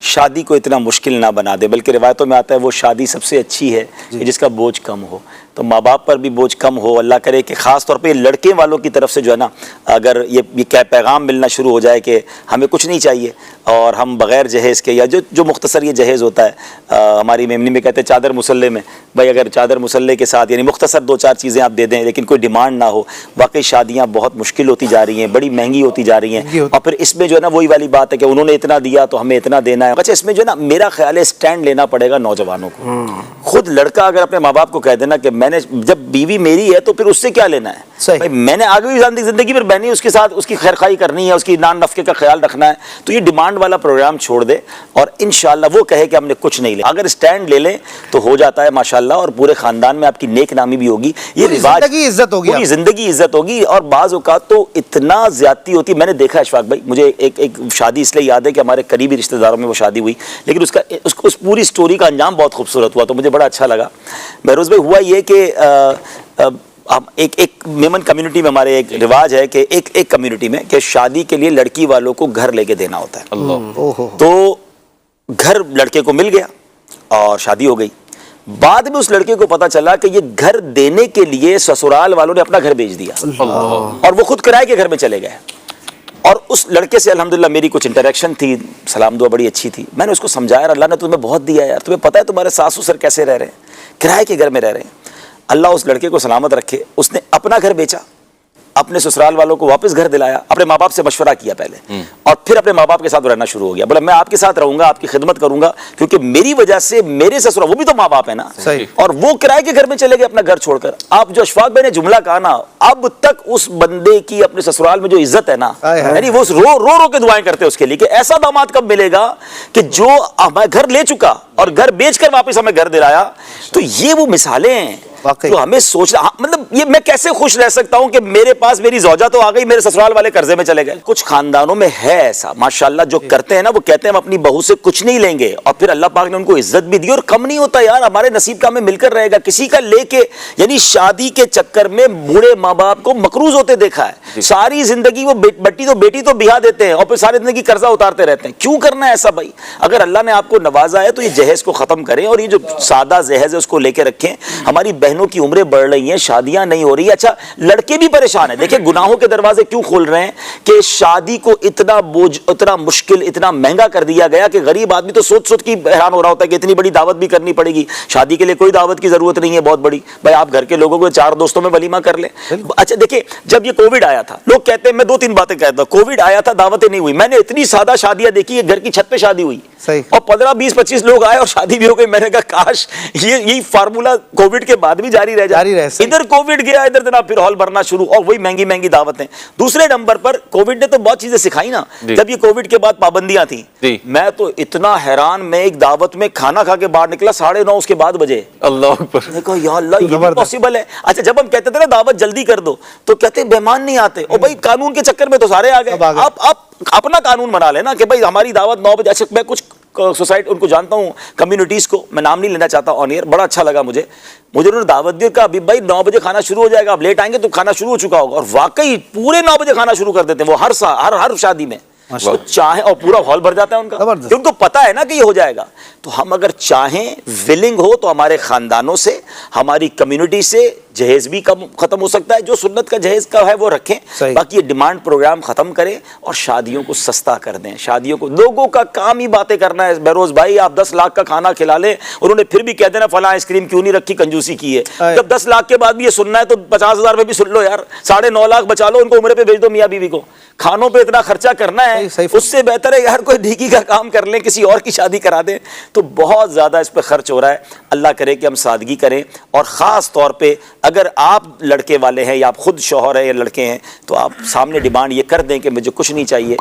شادی کو اتنا مشکل نہ بنا دے، بلکہ روایتوں میں آتا ہے وہ شادی سب سے اچھی ہے کہ جس کا بوجھ کم ہو. تو ماں باپ پر بھی بوجھ کم ہو. اللہ کرے کہ خاص طور پہ لڑکے والوں کی طرف سے جو ہے نا، اگر یہ پیغام ملنا شروع ہو جائے کہ ہمیں کچھ نہیں چاہیے اور ہم بغیر جہیز کے، یا جو مختصر یہ جہیز ہوتا ہے، ہماری میمنی میں کہتے ہیں چادر مسلح میں، بھائی اگر چادر مسلح کے ساتھ یعنی مختصر 2-4 چیزیں آپ دے دیں لیکن کوئی ڈیمانڈ نہ ہو. واقعی شادیاں بہت مشکل ہوتی جا رہی ہیں، بڑی مہنگی ہوتی جا رہی ہیں. اور پھر اس میں جو ہے نا وہی والی بات ہے کہ انہوں نے اتنا دیا تو ہمیں اتنا دینا ہے. اچھا، اس میں جو ہے نا میرا خیال ہے اسٹینڈ لینا پڑے گا نوجوانوں کو. خود لڑکا اگر اپنے ماں باپ کو کہہ دینا کہ میں نے جب بیوی میری ہے تو پھر اس سے کیا لینا ہے، بھائی میں نے آگے بھی زندگی پر میں نے اس کے ساتھ اس کی خیر خواہی کرنی ہے، اس کی نان نفقے کا خیال رکھنا ہے. تو یہ ڈیمانڈ والا پروگرام چھوڑ دے اور انشاءاللہ وہ کہے کہ ہم نے کچھ نہیں لیا. اگر اسٹینڈ لے لیں تو ہو جاتا ہے ماشاءاللہ، اور پورے خاندان میں آپ کی نیک نامی بھی ہوگی. یہ رواج زندگی عزت ہوگی، پوری زندگی عزت ہوگی. اور بعض اوقات تو اتنا زیادتی ہوتی ہے. میں نے دیکھا اشفاق بھائی، مجھے ایک شادی اس لیے یاد ہے کہ ہمارے قریبی رشتہ داروں میں وہ شادی ہوئی، لیکن اس پوری سٹوری کا انجام بہت خوبصورت ہوا تو مجھے بڑا اچھا لگا. بہروز بھائی، ہوا یہ کہ ایک میمن کمیونٹی میں ہمارے ایک رواج ہے کہ ایک کمیونٹی میں کہ شادی کے لیے لڑکی والوں کو گھر لے کے دینا ہوتا ہے. تو گھر لڑکے کو مل گیا اور شادی ہو گئی. بعد میں اس لڑکے کو پتا چلا کہ یہ گھر دینے کے لیے سسرال والوں نے اپنا گھر بیچ دیا اور وہ خود کرائے کے گھر میں چلے گئے. اور اس لڑکے سے الحمدللہ میری کچھ انٹریکشن تھی، سلام دعا بڑی اچھی تھی. میں نے اس کو سمجھایا، اللہ نے تمہیں بہت دیا یار، تمہیں پتہ ہے تمہارے ساس سسر کیسے رہ رہے ہیں، کرائے کے گھر میں رہ رہے ہیں. اللہ اس لڑکے کو سلامت رکھے، اس نے اپنا گھر بیچا، اپنے سسرال والوں کو واپس گھر دلایا، اپنے ماں باپ سے مشورہ کیا پہلے، اور پھر اپنے ماں باپ کے ساتھ رہنا شروع ہو گیا. بولا میں آپ کے ساتھ رہوں گا، آپ کی خدمت کروں گا، کیونکہ میری وجہ سے میرے سسرال، وہ بھی تو ماں باپ ہے نا، اور وہ کرائے کے گھر میں چلے گئے اپنا گھر چھوڑ کر. آپ جو اشفاق بھائی نے جملہ کہا نا، اب تک اس بندے کی اپنے سسرال میں جو عزت ہے نا، یعنی وہ رو کے دعائیں کرتے ہیں اس کے لیے کہ ایسا داماد کب ملے گا کہ جو گھر لے چکا اور گھر بیچ کر واپس ہمیں گھر دلایا. تو یہ وہ مثالیں ہیں تو ہمیں سوچنا، مطلب یہ میں کیسے خوش رہ سکتا ہوں کہ میرے پاس میری زوجہ تو آ گئی، میرے سسرال والے قرضے میں چلے گئے. کچھ خاندانوں میں ہے ایسا ماشاءاللہ، جو کرتے ہیں نا، وہ کہتے ہیں ہم اپنی بہو سے کچھ نہیں لیں گے، اور پھر اللہ پاک نے ان کو عزت بھی دی. اور کم نہیں ہوتا یار، ہمارے نصیب کا ہمیں مل کر رہے گا. کسی کا لے کے یعنی شادی کے چکر میں بوڑھے ماں باپ کو مقروض ہوتے دیکھا ہے. ساری زندگی وہ بیٹی تو بیاہ دیتے ہیں اور پھر ساری زندگی قرضہ اتارتے رہتے ہیں. کیوں کرنا ہے ایسا بھائی؟ اگر اللہ نے آپ کو نوازا ہے تو یہ جہیز کو ختم کریں اور یہ جو سادہ جہیز ہے اس کو لے کے رکھیں. ہماری بہنوں کی عمریں بڑھ رہی ہیں، شادیاں نہیں ہو رہی. اچھا، لڑکے بھی پریشان ہیں. دیکھیں گناہوں کے دروازے کیوں کھول رہے ہیں کہ شادی کو اتنا بوجھ، اتنا مشکل، اتنا مہنگا کر دیا گیا کہ غریب آدمی تو سوچ کے حیران ہو رہا ہوتا ہے کہ اتنی بڑی دعوت بھی کرنی پڑے گی. شادی کے لیے کوئی دعوت کی ضرورت نہیں ہے بہت بڑی، بھائی آپ گھر کے لوگوں کو 4 دوستوں میں ولیمہ کر لیں. اچھا دیکھیں، جب یہ کووڈ آیا تھا، لوگ کہتے ہیں، میں 2-3 باتیں کہتا ہوں، کووڈ آیا تھا دعوتیں نہیں ہوئی. میں نے اتنی سادہ شادیاں دیکھی ہے، گھر کی چھت پہ شادی ہوئی اور 15-20-25 لوگ آئے اور شادی بھی ہو گئی. میں نے کہا کاش یہی فارمولا کووڈ کے بعد بھی جاری رہ جائے. ادھر کووڈ گیا، ادھر جناب پھر ہال بھرنا شروع، اور وہی مہنگی دعوتیں. دوسرے نمبر پر کووڈ نے تو بہت چیزیں سکھائی نا. جب یہ کووڈ کے بعد پابندیاں تھیں، میں تو اتنا حیران، میں ایک دعوت میں کھانا کھا کے باہر نکلا 9:30 اس کے بعد بجے. اللہ اکبر، میں کہا یا اللہ یہ بھی پاسبل ہے. اچھا، جب ہم کہتے تھے نا دعوت جلدی کر دو تو کہتے مہمان نہیں آتے. اور بھائی قانون کے چکر میں تو سارے آ گئے. آپ اپنا قانون بنا لینا کہ بھائی ہماری دعوت 9 بجے. اچھا، میں کچھ سوسائٹی ان کو جانتا ہوں، کمیونٹیز کو، میں نام نہیں لینا چاہتا آن ایئر، بڑا اچھا لگا مجھے انہوں نے دعوت دی. کہا ابھی بھائی 9 بجے کھانا شروع ہو جائے گا، آپ لیٹ آئیں گے تو کھانا شروع ہو چکا ہوگا. اور واقعی پورے 9 بجے کھانا شروع کر دیتے ہیں وہ ہر شادی میں. وہ چاہیں اور پورا ہال بھر جاتا ہے ان کا، کہ ان کو پتا ہے نا کہ یہ ہو جائے گا. تو ہم اگر چاہیں، ولنگ ہو، تو ہمارے خاندانوں سے، ہماری کمیونٹی سے جہیز بھی کم ختم ہو سکتا ہے. جو سنت کا جہیز کا ہے وہ رکھیں، باقی یہ ڈیمانڈ پروگرام ختم کریں اور شادیوں کو سستا کر دیں. شادیوں کو، لوگوں کا کام ہی باتیں کرنا ہے. بہروز بھائی آپ 10 لاکھ کا کھانا کھلا لیں، انہوں نے پھر بھی کہہ دینا فلاں آئس کریم کیوں نہیں رکھی، کنجوسی کی ہے. جب 10 لاکھ کے بعد بھی یہ سننا ہے تو 50,000 میں بھی سن لو یار، 9.5 لاکھ بچا لو، ان کو عمرے پہ بھیج دو میاں بیوی کو. کھانوں پہ اتنا خرچہ کرنا ہے، اس سے بہتر ہے یار کوئی ڈھیکی کا کام کر لیں، کسی اور کی شادی کرا دیں. تو بہت زیادہ اس پہ خرچ ہو رہا ہے. اللہ کرے کہ ہم سادگی کریں. اور خاص طور پہ اگر آپ لڑکے والے ہیں یا آپ خود شوہر ہیں یا لڑکے ہیں تو آپ سامنے ڈیمانڈ یہ کر دیں کہ مجھے کچھ نہیں چاہیے.